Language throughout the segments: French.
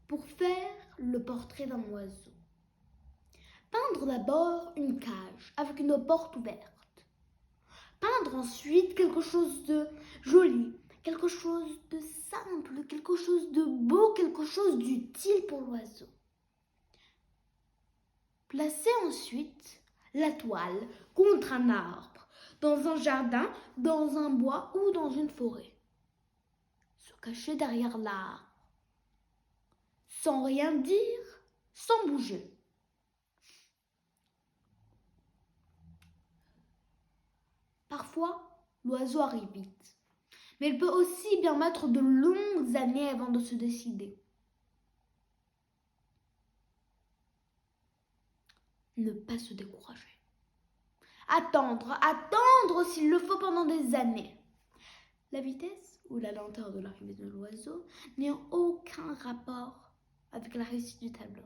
pour faire le portrait d'un oiseau. Peindre d'abord une cage avec une porte ouverte. Peindre ensuite quelque chose de joli, quelque chose de simple, quelque chose de beau, quelque chose d'utile pour l'oiseau. Placer ensuite la toile contre un arbre, dans un jardin, dans un bois ou dans une forêt. Se cacher derrière l'arbre, sans rien dire, sans bouger. Parfois, l'oiseau arrive vite, mais il peut aussi bien mettre de longues années avant de se décider. Ne pas se décourager. Attendre s'il le faut pendant des années. La vitesse ou la lenteur de l'arrivée de l'oiseau n'a aucun rapport avec la réussite du tableau.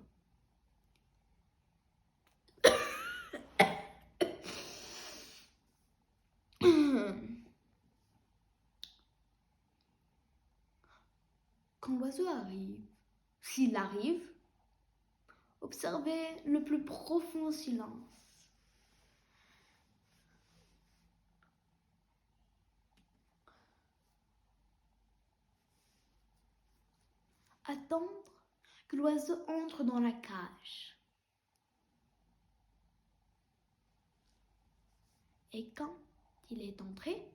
Quand l'oiseau arrive, s'il arrive, observez le plus profond silence. Attendre que l'oiseau entre dans la cage. Et quand il est entré,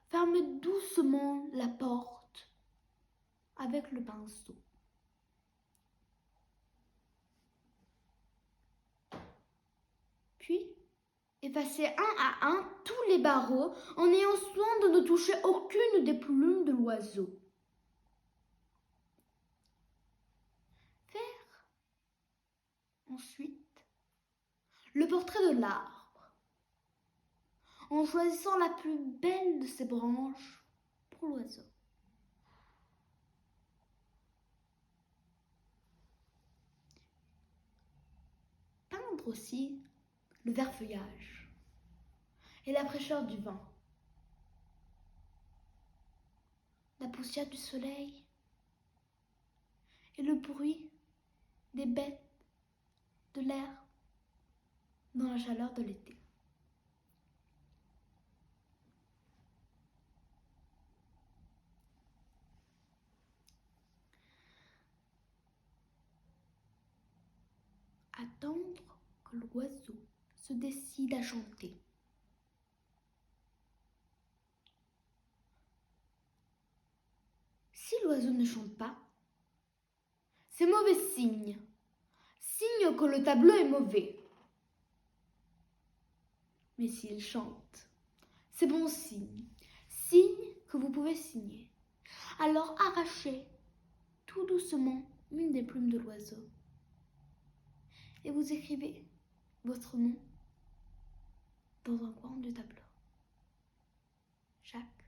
ferme doucement la porte avec le pinceau. Puis, effacez un à un tous les barreaux en ayant soin de ne toucher aucune des plumes de l'oiseau. Faire ensuite le portrait de l'arbre en choisissant la plus belle de ses branches pour l'oiseau. Peindre aussi le vert feuillage et la fraîcheur du vent, la poussière du soleil et le bruit des bêtes, de l'air dans la chaleur de l'été. Attendre que l'oiseau se décide à chanter. Si l'oiseau ne chante pas, c'est mauvais signe. Signe que le tableau est mauvais. Mais s'il chante, c'est bon signe. Signe que vous pouvez signer. Alors arrachez tout doucement une des plumes de l'oiseau et vous écrivez votre nom dans un coin du tableau. Jacques.